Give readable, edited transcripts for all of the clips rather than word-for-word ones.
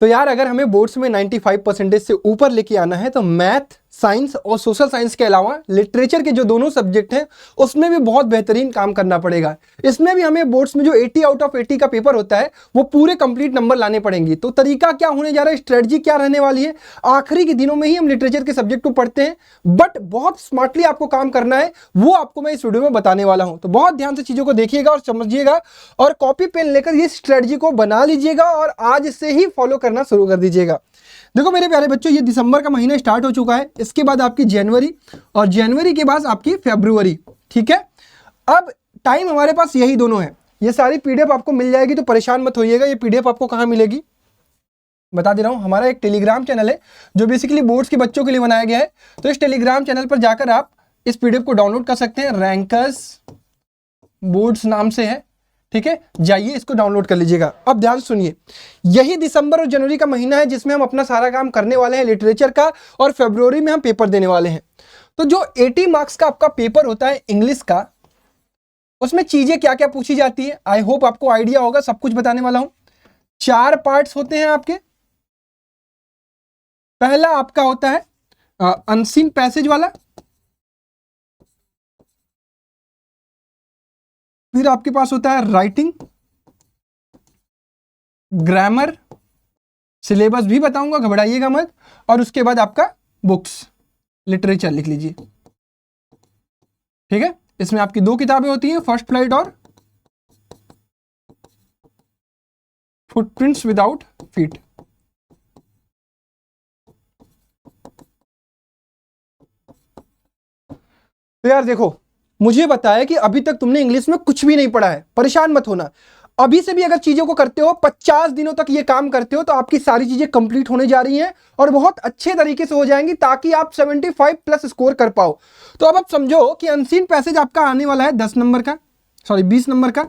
तो यार अगर हमें बोर्ड्स में 95% से ऊपर लेके आना है तो मैथ, साइंस और सोशल साइंस के अलावा लिटरेचर के जो दोनों सब्जेक्ट हैं उसमें भी बहुत बेहतरीन काम करना पड़ेगा। इसमें भी हमें बोर्ड्स में जो 80 आउट ऑफ 80 का पेपर होता है वो पूरे कंप्लीट नंबर लाने पड़ेंगे। तो तरीका क्या होने जा रहा है, स्ट्रेटजी क्या रहने वाली है, आखिरी के दिनों में ही हम लिटरेचर के सब्जेक्ट को पढ़ते हैं, बट बहुत स्मार्टली आपको काम करना है, वो आपको मैं इस वीडियो में बताने वाला हूं। तो बहुत ध्यान से चीजों को देखिएगा और समझिएगा और कॉपी पेन लेकर ये स्ट्रेटजी को बना लीजिएगा और आज से ही फॉलो करना शुरू कर दीजिएगा। देखो मेरे प्यारे बच्चों, ये दिसंबर का महीना स्टार्ट हो चुका है, इसके बाद आपकी जनवरी और जनवरी के बाद आपकी फरवरी, ठीक है। अब टाइम हमारे पास यही दोनों है। ये सारी पीडीएफ आपको मिल जाएगी, तो परेशान मत होइएगा। ये पीडीएफ आपको कहाँ मिलेगी बता दे रहा हूँ, हमारा एक टेलीग्राम चैनल है जो बेसिकली बोर्ड्स के बच्चों के लिए बनाया गया है। तो इस टेलीग्राम चैनल पर जाकर आप इस पीडीएफ को डाउनलोड कर सकते हैं, रैंकर्स बोर्ड्स नाम से है, ठीक है। जाइए इसको डाउनलोड कर लीजिएगा। अब ध्यान सुनिए, यही दिसंबर और जनवरी का महीना है जिसमें हम अपना सारा काम करने वाले हैं लिटरेचर का, और फरवरी में हम पेपर देने वाले हैं। तो जो 80 मार्क्स का आपका पेपर होता है इंग्लिश का, उसमें चीजें क्या क्या पूछी जाती है, आई होप आपको आइडिया होगा, सब कुछ बताने वाला हूं। 4 पार्ट्स होते हैं आपके। पहला आपका होता है अनसीन पैसेज वाला, फिर आपके पास होता है राइटिंग, ग्रामर, सिलेबस भी बताऊंगा, घबराइएगा मत, और उसके बाद आपका बुक्स लिटरेचर लिख लीजिए, ठीक है। इसमें आपकी 2 किताबें होती हैं, फर्स्ट फ्लाइट और फुटप्रिंट्स विदाउट फीट। तो यार देखो, मुझे बताया कि अभी तक तुमने इंग्लिश में कुछ भी नहीं पढ़ा है, परेशान मत होना। अभी से भी अगर चीजों को करते हो, 50 दिनों तक ये काम करते हो, तो आपकी सारी चीजें कंप्लीट होने जा रही हैं और बहुत अच्छे तरीके से हो जाएंगी, ताकि आप 75+ स्कोर कर पाओ। तो अब आप समझो कि अनसीन पैसेज आपका आने वाला है 20 नंबर का,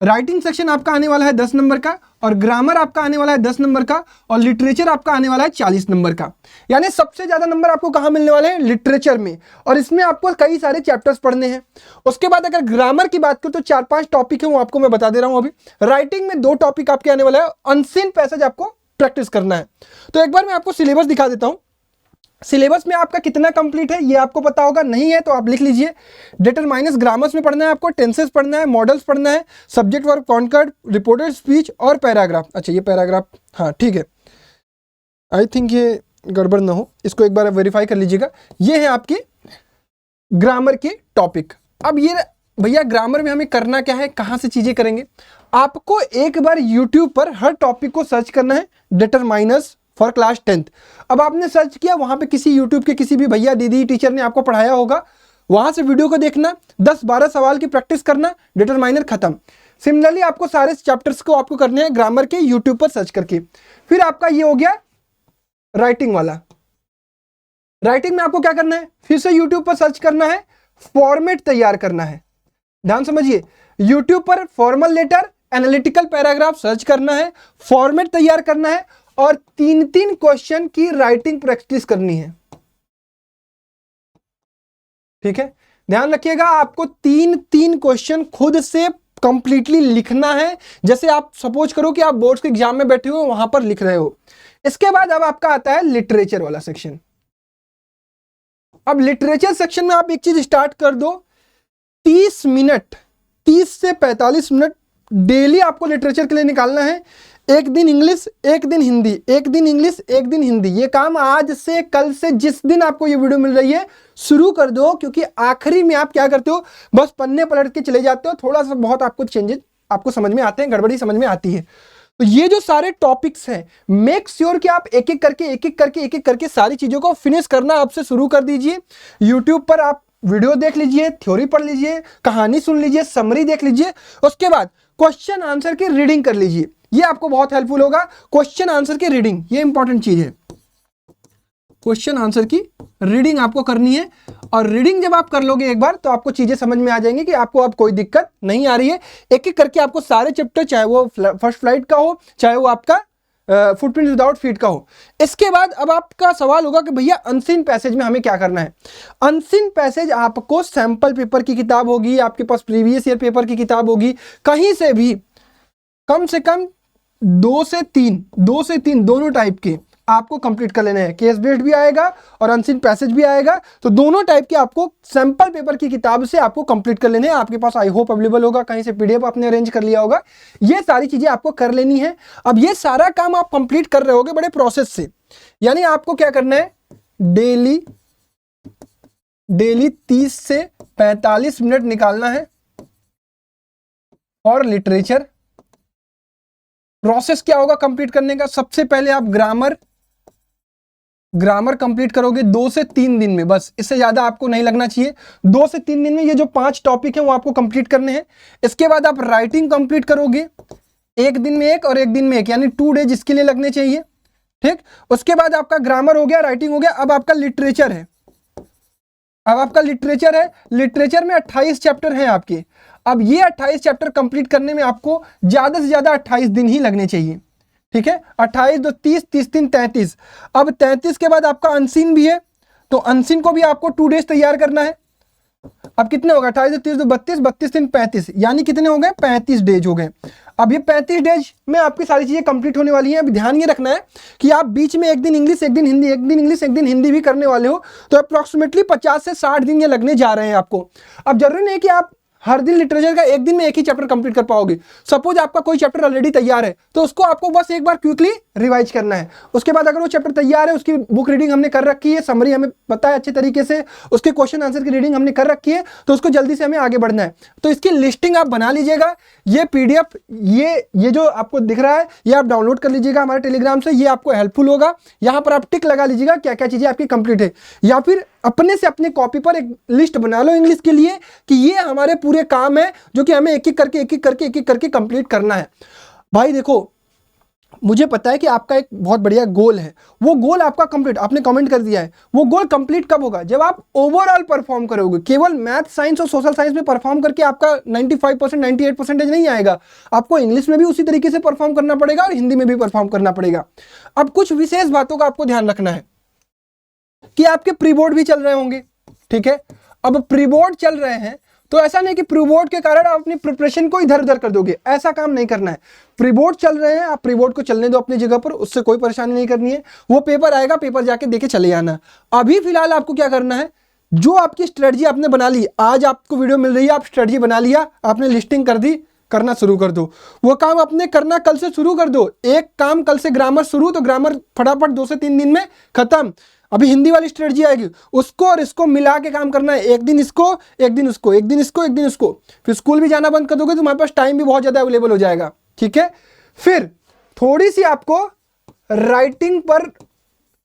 राइटिंग सेक्शन आपका आने वाला है 10 नंबर का, और ग्रामर आपका आने वाला है 10 नंबर का, और लिटरेचर आपका आने वाला है 40 नंबर का। यानी सबसे ज्यादा नंबर आपको कहां मिलने वाले हैं, लिटरेचर में, और इसमें आपको कई सारे चैप्टर्स पढ़ने हैं। उसके बाद अगर ग्रामर की बात करूं तो 4-5 टॉपिक है, वो आपको मैं बता दे रहा हूं अभी। राइटिंग में 2 टॉपिक आपके आने वाला है, अनसीन पैसेज आपको प्रैक्टिस करना है। तो एक बार मैं आपको सिलेबस दिखा देता हूं। सिलेबस में आपका कितना कंप्लीट है ये आपको पता होगा, नहीं है तो आप लिख लीजिए। डिटरमाइनर्स ग्रामर्स में पढ़ना है आपको, टेंसेस पढ़ना है, मॉडल्स पढ़ना है, subject verb concord, reported speech और पैराग्राफ। अच्छा ये पैराग्राफ, हाँ ठीक है, आई थिंक ये गड़बड़ ना हो, इसको एक बार आप वेरीफाई कर लीजिएगा। ये है आपके ग्रामर के टॉपिक। अब ये भैया ग्रामर में हमें करना क्या है, कहाँ से चीजें करेंगे, आपको एक बार यूट्यूब पर हर टॉपिक को सर्च करना है, डिटरमाइनर्स फॉर क्लास 10th। अब आपने सर्च किया, वहां पे किसी यूट्यूब के किसी भी भैया दीदी टीचर ने आपको पढ़ाया होगा, वहां से वीडियो को देखना, 10-12 सवाल की प्रैक्टिस करना, डिटरमाइनर खत्म। सिमिलरली आपको सारे चैप्टर्स को आपको करने हैं ग्रामर के यूट्यूब पर सर्च करके। फिर आपका ये हो गया राइटिंग वाला। राइटिंग में आपको क्या करना है, फिर से यूट्यूब पर सर्च करना है, फॉर्मेट तैयार करना है। ध्यान समझिए, यूट्यूब पर formal letter, analytical paragraph search करना है, फॉर्मेट तैयार करना है, और 3-3 क्वेश्चन की राइटिंग प्रैक्टिस करनी है, ठीक है। ध्यान रखिएगा, आपको 3-3 क्वेश्चन खुद से कंप्लीटली लिखना है, जैसे आप सपोज करो कि आप बोर्ड्स के एग्जाम में बैठे हो, वहां पर लिख रहे हो। इसके बाद अब आपका आता है लिटरेचर वाला सेक्शन। अब लिटरेचर सेक्शन में आप एक चीज स्टार्ट कर दो, 30 मिनट, 30 से 45 मिनट डेली आपको लिटरेचर के लिए निकालना है। एक दिन इंग्लिश, एक दिन हिंदी, एक दिन इंग्लिश, एक दिन हिंदी। ये काम आज से, कल से, जिस दिन आपको ये वीडियो मिल रही है शुरू कर दो, क्योंकि आखिरी में आप क्या करते हो, बस पन्ने पलट के चले जाते हो, थोड़ा सा बहुत आपको चेंजेस आपको समझ में आते हैं, गड़बड़ी समझ में आती है। तो ये जो सारे टॉपिक्स हैं, मेक श्योर कि आप एक एक करके सारी चीजों को फिनिश करना आपसे शुरू कर दीजिए। यूट्यूब पर आप वीडियो देख लीजिए, थ्योरी पढ़ लीजिए, कहानी सुन लीजिए, समरी देख लीजिए, उसके बाद क्वेश्चन आंसर की रीडिंग कर लीजिए। ये आपको बहुत हेल्पफुल होगा, क्वेश्चन आंसर की रीडिंग, ये इंपॉर्टेंट चीज है। क्वेश्चन आंसर की रीडिंग आपको करनी है, और रीडिंग जब आप कर लोगे एक बार, तो आपको चीजें समझ में आ जाएंगी कि आपको अब कोई दिक्कत नहीं आ रही है। एक एक करके आपको सारे चैप्टर, चाहे वो फर्स्ट फ्लाइट का हो, चाहे वो आपका फुटप्रिंट विदाउट फीट का हो। इसके बाद अब आपका सवाल होगा कि भैया अनसीन पैसेज में हमें क्या करना है। अनसीन पैसेज आपको सैंपल पेपर की किताब होगी, आपके पास प्रीवियस ईयर पेपर की किताब होगी, कहीं से भी कम से कम 2 से 3 दोनों टाइप के आपको कंप्लीट कर लेने हैं। केस बेस्ड भी आएगा और अनसीन पैसेज भी आएगा, तो दोनों टाइप के आपको सैंपल पेपर की किताब से आपको कंप्लीट कर लेने हैं। आपके पास आई होप अवेलेबल होगा, कहीं से पीडीएफ आपने अरेंज कर लिया होगा। ये सारी चीजें आपको कर लेनी है। अब ये सारा काम आप कंप्लीट कर रहे होगे बड़े प्रोसेस से, यानी आपको क्या करना है, डेली 30 से 45 मिनट निकालना है और लिटरेचर। प्रोसेस क्या होगा कंप्लीट करने का, सबसे पहले आप ग्रामर कंप्लीट करोगे 2 से 3 दिन में, बस इससे ज्यादा आपको नहीं लगना चाहिए। 2 से 3 दिन में ये जो 5 टॉपिक हैं वो आपको कंप्लीट करने हैं। इसके बाद आप राइटिंग कंप्लीट करोगे, 1 दिन में 1 और 1 दिन में 1, यानी 2 डेज इसके लिए लगने चाहिए, ठीक। उसके बाद आपका ग्रामर हो गया, राइटिंग हो गया। अब आपका लिटरेचर है, लिटरेचर में 28 चैप्टर हैं आपके। अब ये 28 चैप्टर कंप्लीट करने में आपको ज्यादा से ज्यादा 28 दिन ही लगने चाहिए, ठीक है। 28 2 30, 30 3 33। अब 33 के बाद आपका अनसीन भी है, तो अनसीन को भी आपको 2 डेज तैयार करना है। अब कितने होगा, 28 2 30 2 32, 32 3 35, यानी कितने हो गए, 35 डेज हो गए। अब ये 35 डेज में आपकी सारी चीजें कंप्लीट होने वाली हैं। अब ध्यान ये रखना है कि आप बीच में 1 दिन इंग्लिश 1 दिन हिंदी, 1 दिन इंग्लिश 1 दिन हिंदी भी करने वाले हो, तो अप्रोक्सीमेटली 50 से 60 दिन ये लगने जा रहे हैं आपको। अब जरूरी नहीं है कि आप हर दिन लिटरेचर का 1 दिन में 1 ही चैप्टर कंप्लीट कर पाओगे। सपोज आपका कोई चैप्टर ऑलरेडी तैयार है, तो उसको आपको बस एक बार क्विकली रिवाइज करना है। उसके बाद अगर वो चैप्टर तैयार है, उसकी बुक रीडिंग हमने कर रखी है, समरी हमें पता है अच्छे तरीके से, उसके क्वेश्चन आंसर की रीडिंग हमने कर रखी है, तो उसको जल्दी से हमें आगे बढ़ना है। तो इसकी लिस्टिंग आप बना लीजिएगा। ये पीडीएफ ये जो आपको दिख रहा है, ये आप डाउनलोड कर लीजिएगा हमारे टेलीग्राम से, ये आपको हेल्पफुल होगा। यहाँ पर आप टिक लगा लीजिएगा क्या क्या चीजें आपकी कंप्लीट है, या फिर अपने से अपने कॉपी पर एक लिस्ट बना लो इंग्लिश के लिए कि ये हमारे पूरे काम है जो कि हमें एक एक करके कंप्लीट करना है। भाई देखो, मुझे पता है कि आपका एक बहुत बढ़िया गोल है, वो गोल आपका कंप्लीट, आपने कमेंट कर दिया है, वो गोल कंप्लीट कब होगा, जब आप ओवरऑल परफॉर्म करोगे। केवल मैथ साइंस और सोशल साइंस में परफॉर्म करके आपका 95% 98% नहीं आएगा, आपको इंग्लिश में भी उसी तरीके से परफॉर्म करना पड़ेगा और हिंदी में भी परफॉर्म करना पड़ेगा। अब कुछ विशेष बातों का आपको ध्यान रखना है कि आपके प्री बोर्ड भी चल रहे होंगे, ठीक है। अब प्री बोर्ड चल रहे हैं तो ऐसा नहीं कि प्री बोर्ड के कारण आप अपनी प्रिपरेशन को इधर उधर कर दोगे, ऐसा काम नहीं करना है। प्री बोर्ड चल रहे हैं, आप प्री बोर्ड को चलने दो अपनी जगह पर, उससे कोई परेशानी नहीं करनी है। वो पेपर आएगा, पेपर जाके देके चले जाना। अभी फिलहाल आपको क्या करना है, जो आपकी स्ट्रेटजी आपने बना ली, आज आपको वीडियो मिल रही है, आप स्ट्रेटजी बना लिया, आपने लिस्टिंग कर दी, करना शुरू कर दो। वो काम आपने करना कल से शुरू कर दो। एक काम कल से ग्रामर शुरू, तो ग्रामर फटाफट 2 से 3 दिन में खत्म। अभी हिंदी वाली स्ट्रेटजी आएगी, उसको और इसको मिला के काम करना है। एक दिन इसको, एक दिन उसको, एक दिन इसको, एक दिन उसको। फिर स्कूल भी जाना बंद कर दोगे तो तुम्हारे पास टाइम भी बहुत ज्यादा अवेलेबल हो जाएगा, ठीक है। फिर थोड़ी सी आपको राइटिंग पर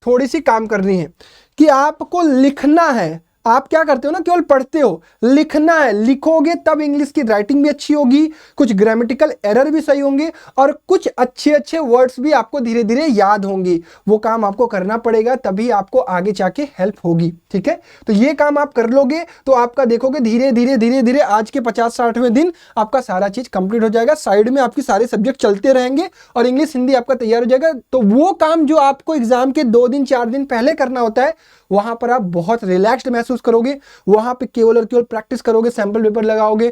थोड़ी सी काम करनी है कि आपको लिखना है। आप क्या करते हो ना, केवल पढ़ते हो, लिखना है। लिखोगे तब इंग्लिश की राइटिंग भी अच्छी होगी, कुछ ग्रामेटिकल एरर भी सही होंगे और कुछ अच्छे अच्छे वर्ड्स भी आपको धीरे धीरे याद होंगे। वो काम आपको करना पड़ेगा, तभी आपको आगे जाके हेल्प होगी, ठीक है। तो ये काम आप कर लोगे तो आपका देखोगे धीरे धीरे आज के 50-60वें दिन आपका सारा चीज कंप्लीट हो जाएगा। साइड में आपके सारे सब्जेक्ट चलते रहेंगे और इंग्लिश हिंदी आपका तैयार हो जाएगा। तो वो काम जो आपको एग्जाम के 2 दिन 4 दिन पहले करना होता है, वहां पर आप बहुत रिलैक्स्ड महसूस करोगे। वहां पे केवल और केवल प्रैक्टिस करोगे, सैंपल पेपर लगाओगे,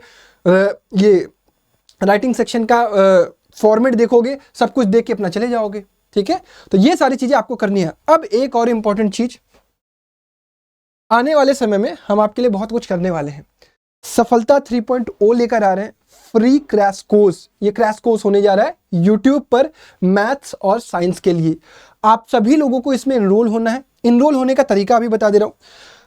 ये राइटिंग सेक्शन का फॉर्मेट देखोगे, सब कुछ देख के अपना चले जाओगे, ठीक है। तो ये सारी चीजें आपको करनी है। अब एक और इंपॉर्टेंट चीज, आने वाले समय में हम आपके लिए बहुत कुछ करने वाले हैं। सफलता 3.0 लेकर आ रहे हैं, फ्री क्रैश कोर्स। ये क्रैश कोर्स होने जा रहा है यूट्यूब पर मैथ्स और साइंस के लिए। आप सभी लोगों को इसमें एनरोल होना है। एनरोल होने का तरीका अभी बता दे रहा हूं।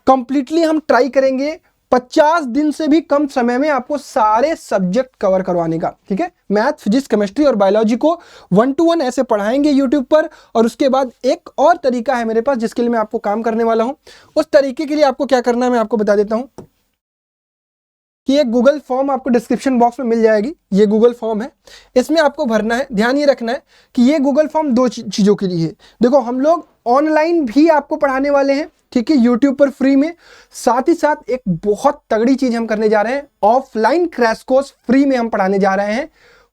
कंप्लीटली हम ट्राई करेंगे 50 दिन से भी कम समय में आपको सारे सब्जेक्ट कवर करवाने का, ठीक है। मैथ, फिजिक्स, केमिस्ट्री और बायोलॉजी को 1 to 1 ऐसे पढ़ाएंगे यूट्यूब पर। और उसके बाद एक और तरीका है मेरे पास जिसके लिए मैं आपको काम करने वाला हूं। उस तरीके के लिए आपको क्या करना है मैं आपको बता देता हूं कि एक गूगल फॉर्म आपको डिस्क्रिप्शन बॉक्स में मिल जाएगी। ये गूगल फॉर्म है, इसमें आपको भरना है। ध्यान ये रखना है कि ये गूगल फॉर्म 2 चीज़ों के लिए है। देखो, हम लोग ऑनलाइन भी आपको पढ़ाने वाले हैं, ठीक है, यूट्यूब पर फ्री में। साथ ही साथ एक बहुत तगड़ी चीज हम करने जा रहे हैं, ऑफलाइन क्रैश कोर्स फ्री में हम पढ़ाने जा रहे हैं।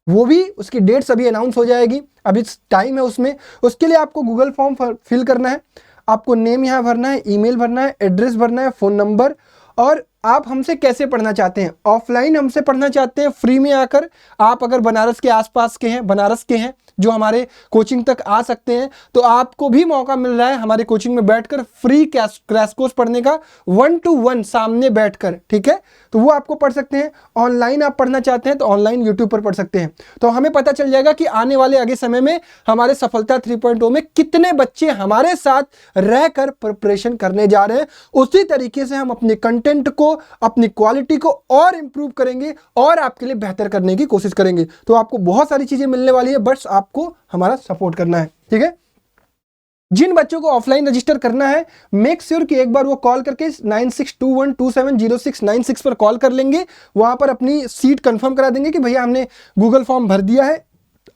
वो भी, उसकी डेट्स अभी अनाउंस हो जाएगी, अभी टाइम है उसमें। उसके लिए आपको गूगल फॉर्म फिल करना है। आपको नेम यहाँ भरना है, ईमेल भरना है, एड्रेस भरना है, फ़ोन नंबर, और आप हमसे कैसे पढ़ना चाहते हैं। ऑफलाइन हमसे पढ़ना चाहते हैं फ्री में आकर, आप अगर बनारस के आसपास के हैं, बनारस के हैं जो हमारे कोचिंग तक आ सकते हैं, तो आपको भी मौका मिल रहा है हमारे कोचिंग में बैठकर फ्री क्रैश कोर्स पढ़ने का 1 to 1 सामने बैठकर, ठीक है। तो वो आपको पढ़ सकते हैं। ऑनलाइन आप पढ़ना चाहते हैं तो ऑनलाइन यूट्यूब पर पढ़ सकते हैं। तो हमें पता चल जाएगा कि आने वाले आगे समय में हमारे सफलता 3.0 में कितने बच्चे हमारे साथ रहकर प्रिपरेशन करने जा रहे हैं। उसी तरीके से हम अपने कंटेंट को, अपनी क्वालिटी को और इंप्रूव करेंगे और आपके लिए बेहतर करने की कोशिश करेंगे। तो आपको बहुत सारी चीजें मिलने वाली है, बस आपको हमारा सपोर्ट करना है, ठीक है। जिन बच्चों को ऑफलाइन रजिस्टर करना है, मेक श्योर कि एक बार वो कॉल करके 9621270696 पर कॉल कर लेंगे। वहां पर अपनी सीट कंफर्म करा देंगे कि भैया हमने गूगल फॉर्म भर दिया है,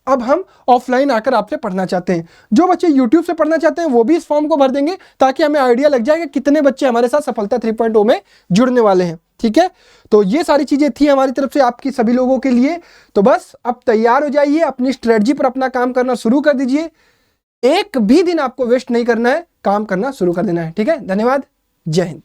अब हम ऑफलाइन आकर आपसे पढ़ना चाहते हैं। जो बच्चे यूट्यूब से पढ़ना चाहते हैं वो भी इस फॉर्म को भर देंगे, ताकि हमें आइडिया लग जाए कि कितने बच्चे हमारे साथ सफलता 3.0 में जुड़ने वाले हैं, ठीक है। तो ये सारी चीजें थी हमारी तरफ से आपकी सभी लोगों के लिए। तो बस अब तैयार हो जाइए, अपनी स्ट्रेटजी पर अपना काम करना शुरू कर दीजिए। एक भी दिन आपको वेस्ट नहीं करना है, काम करना शुरू कर देना है, ठीक है। धन्यवाद, जय हिंद।